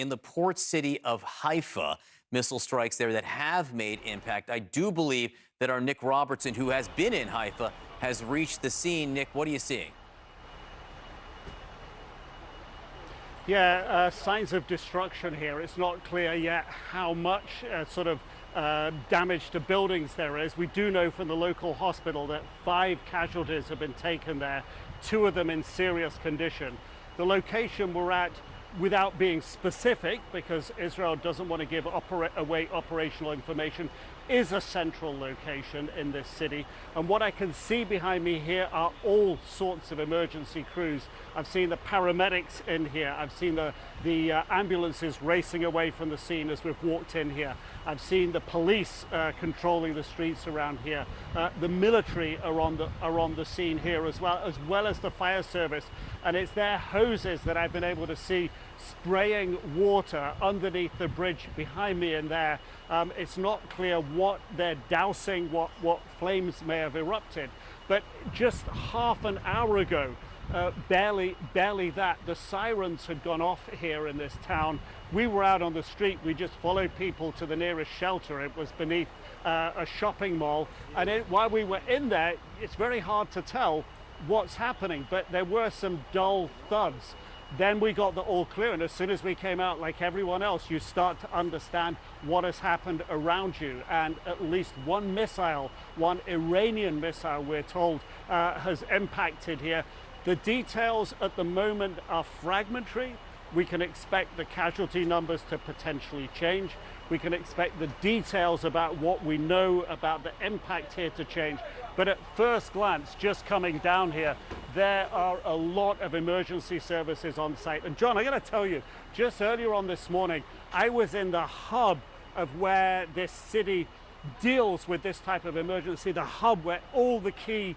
in the port city of Haifa. Missile strikes there that have made impact. I do believe that our Nick Robertson, who has been in Haifa, has reached the scene. Nick, what are you seeing? Yeah, signs of destruction here. It's not clear yet how much damage to buildings there is. We do know from the local hospital that 5 casualties have been taken there, 2 of them in serious condition. The location we're at, without being specific, because Israel doesn't want to give away operational information, is a central location in this city. And what I can see behind me here are all sorts of emergency crews. I've seen the paramedics in here. I've seen the ambulances racing away from the scene as we've walked in here. I've seen the police controlling the streets around here. The military are on the scene here as well as the fire service. And it's their hoses that I've been able to see spraying water underneath the bridge behind me in there. It's not clear what they're dousing, what flames may have erupted. But just half an hour ago, barely that, the sirens had gone off here in this town. We were out on the street. We just followed people to the nearest shelter. It was beneath a shopping mall. And while we were in there, it's very hard to tell what's happening, but there were some dull thuds. Then we got the all clear, and as soon as we came out, like everyone else, you start to understand what has happened around you. And at least one Iranian missile, we're told, has impacted here. The details at the moment are fragmentary. We can expect the casualty numbers to potentially change. We can expect the details about what we know about the impact here to change. But at first glance, just coming down here, there are a lot of emergency services on site. And John, I got to tell you, just earlier on this morning, I was in the hub of where this city deals with this type of emergency, the hub where all the key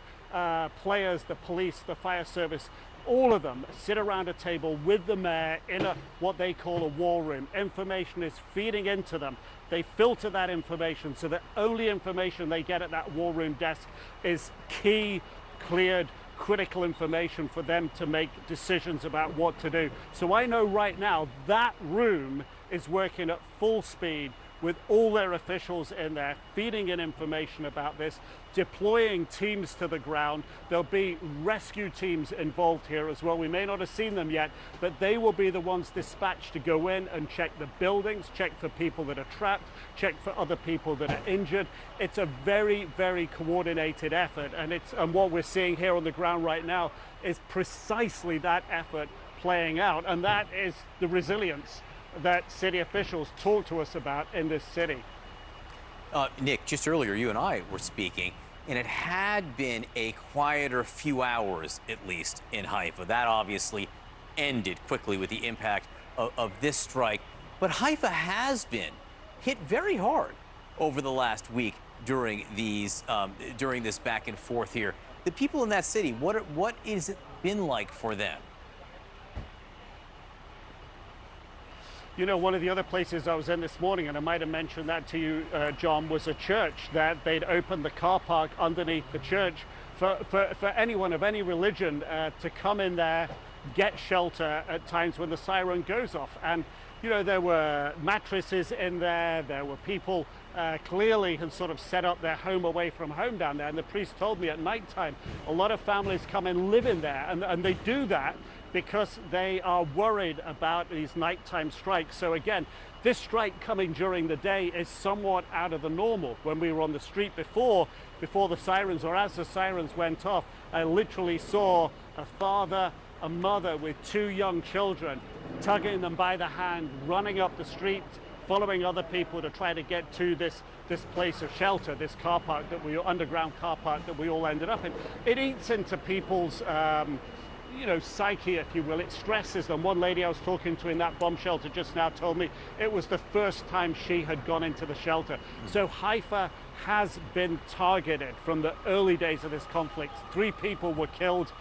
players, the police, the fire service, all of them sit around a table with the mayor in what they call a war room. Information is feeding into them. They filter that information, so the only information they get at that war room desk is key, cleared, critical information for them to make decisions about what to do. So I know right now that room is working at full speed with all their officials in there, feeding in information about this, deploying teams to the ground. There'll be rescue teams involved here as well. We may not have seen them yet, but they will be the ones dispatched to go in and check the buildings, check for people that are trapped, check for other people that are injured. It's a very, very coordinated effort, and what we're seeing here on the ground right now is precisely that effort playing out, and that is the resilience that city officials talk to us about in this city. Nick, just earlier, you and I were speaking, and it had been a quieter few hours, at least, in Haifa. That obviously ended quickly with the impact of this strike. But Haifa has been hit very hard over the last week during this back and forth here. The people in that city, what has it been like for them? You know, one of the other places I was in this morning, and I might have mentioned that to you, John, was a church that they'd opened the car park underneath the church for anyone of any religion to come in there, get shelter at times when the siren goes off. And, you know, there were mattresses in there, there were people clearly had sort of set up their home away from home down there. And the priest told me at nighttime, a lot of families come and live in there, and they do that because they are worried about these nighttime strikes. So again, this strike coming during the day is somewhat out of the normal. When we were on the street before the sirens, or as the sirens went off, I literally saw a father, a mother with 2 young children, tugging them by the hand, running up the street, following other people to try to get to this place of shelter, this car park underground car park that we all ended up in. It eats into people's psyche, if you will. It stresses them. One lady I was talking to in that bomb shelter just now told me it was the first time she had gone into the shelter. So Haifa has been targeted from the early days of this conflict. 3 people were killed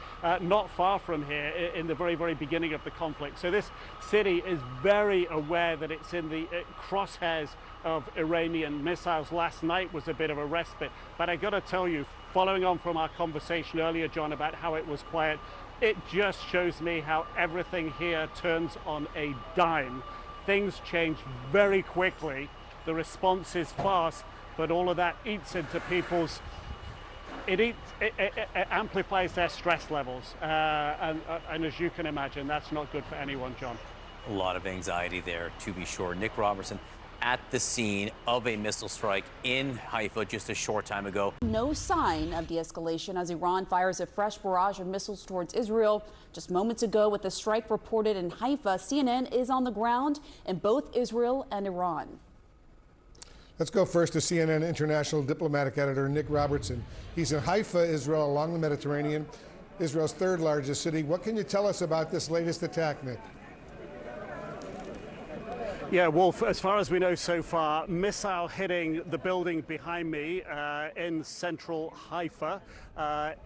not far from here in the very, very beginning of the conflict. So this city is very aware that it's in the crosshairs of Iranian missiles. Last night was a bit of a respite, but I gotta tell you, following on from our conversation earlier, John, about how it was quiet, it just shows me how everything here turns on a dime things change very quickly. The response is fast, but all of that eats into people's, it amplifies their stress levels. And as you can imagine, that's not good for anyone, John. A lot of anxiety there, to be sure. Nick Robertson at the scene of a missile strike in Haifa just a short time ago. No sign of de-escalation as Iran fires a fresh barrage of missiles towards Israel. Just moments ago, with the strike reported in Haifa, CNN is on the ground in both Israel and Iran. Let's go first to CNN international diplomatic editor Nick Robertson. He's in Haifa, Israel, along the Mediterranean, Israel's third largest city. What can you tell us about this latest attack, Nick? Yeah, Wolf, as far as we know so far, missile hitting the building behind me in central Haifa.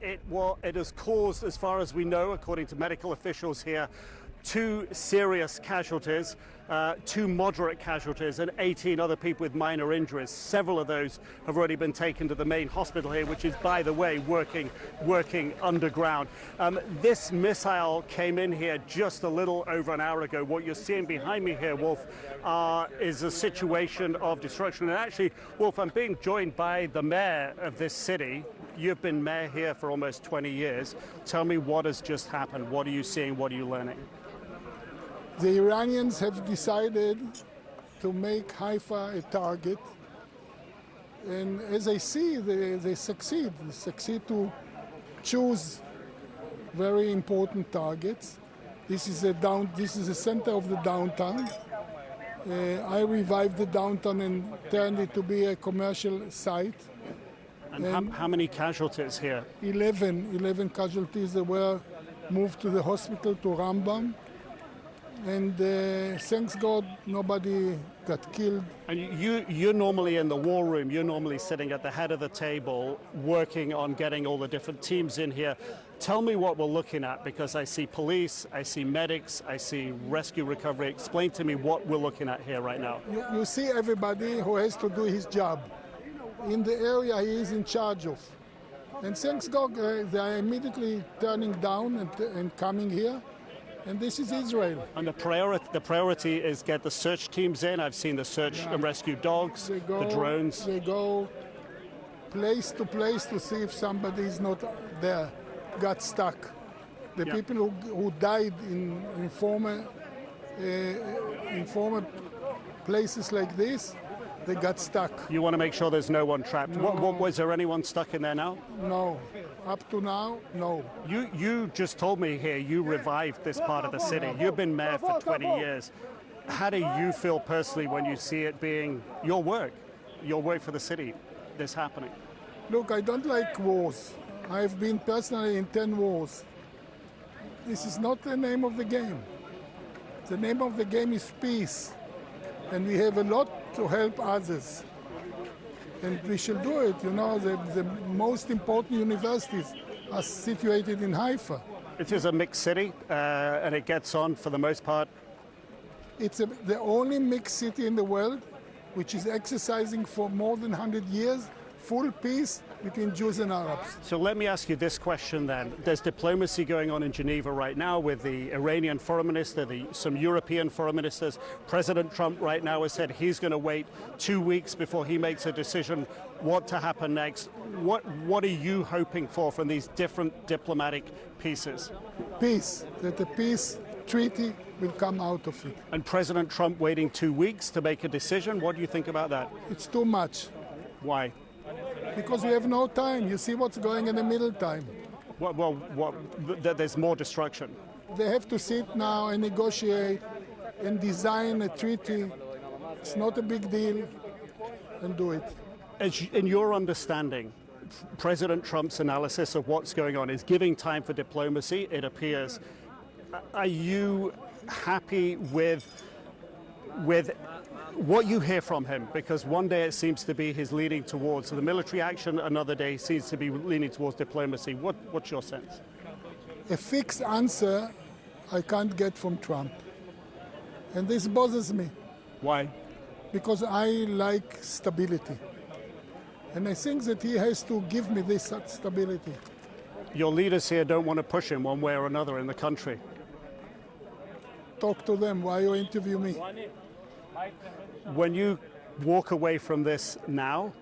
It has caused, as far as we know, according to medical officials here, 2 serious casualties, 2 moderate casualties, and 18 other people with minor injuries. Several of those have already been taken to the main hospital here, which is, by the way, working underground. This missile came in here just a little over an hour ago. What you're seeing behind me here, Wolf, is a situation of destruction. And actually, Wolf, I'm being joined by the mayor of this city. You've been mayor here for almost 20 years. Tell me what has just happened. What are you seeing? What are you learning? The Iranians have decided to make Haifa a target, and as I see, they succeed. They succeed to choose very important targets. This is the center of the downtown. I revived the downtown and turned it to be a commercial site. And how many casualties here? 11 casualties that were moved to the hospital, to Rambam. And thanks God, nobody got killed. And you're normally in the war room. You're normally sitting at the head of the table, working on getting all the different teams in here. Tell me what we're looking at, because I see police, I see medics, I see rescue recovery. Explain to me what we're looking at here right now. You see everybody who has to do his job in the area he is in charge of. And thanks God, they are immediately turning down and coming here. And this is Israel. And the priority is get the search teams in. I've seen the search and rescue dogs, the drones. They go place to place to see if somebody is not there, got stuck. The people who died in former places like this, they got stuck. You want to make sure there's no one trapped. No. Was there anyone stuck in there now? No. Up to now, no. You just told me here you revived this part of the city. You've been mayor for 20 years. How do you feel personally when you see it being your work for the city, this happening? Look, I don't like wars. I've been personally in 10 wars. This is not the name of the game. The name of the game is peace. And we have a lot to help others. And we should do it. You know, the most important universities are situated in Haifa. It is a mixed city, and it gets on for the most part. It's the only mixed city in the world which is exercising for more than 100 years full peace between Jews and Arabs. So let me ask you this question then. There's diplomacy going on in Geneva right now with the Iranian foreign minister, some European foreign ministers. President Trump right now has said he's going to wait 2 weeks before he makes a decision what to happen next. What are you hoping for from these different diplomatic pieces? Peace, that the peace treaty will come out of it. And President Trump waiting 2 weeks to make a decision, what do you think about that? It's too much. Why? Because we have no time. You see what's going in the middle time. There's more destruction. They have to sit now and negotiate and design a treaty. It's not a big deal, and do it. In your understanding, President Trump's analysis of what's going on is giving time for diplomacy, it appears. Are you happy with what you hear from him? Because one day it seems to be he's leaning towards the military action, another day he seems to be leaning towards diplomacy. What's your sense? A fixed answer I can't get from Trump. And this bothers me. Why? Because I like stability. And I think that he has to give me this stability. Your leaders here don't want to push him one way or another in the country. Talk to them. Why you interview me? When you walk away from this now,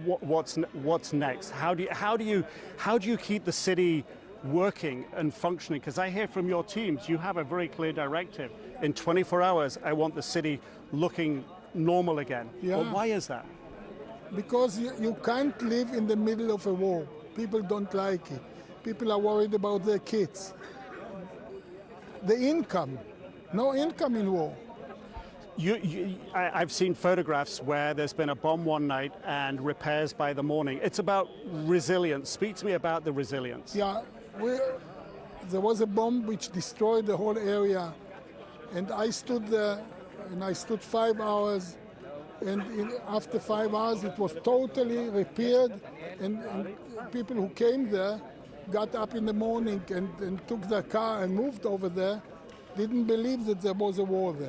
what's next? How do you keep the city working and functioning? Because I hear from your teams, you have a very clear directive. In 24 hours, I want the city looking normal again. Yeah. Well, why is that? Because you can't live in the middle of a war. People don't like it. People are worried about their kids. The income, no income in war. I've seen photographs where there's been a bomb one night and repairs by the morning. It's about resilience. Speak to me about the resilience. Yeah, there was a bomb which destroyed the whole area, and I stood there, and I stood 5 hours, and after 5 hours it was totally repaired, and people who came there got up in the morning and took their car and moved over there, didn't believe that there was a war there.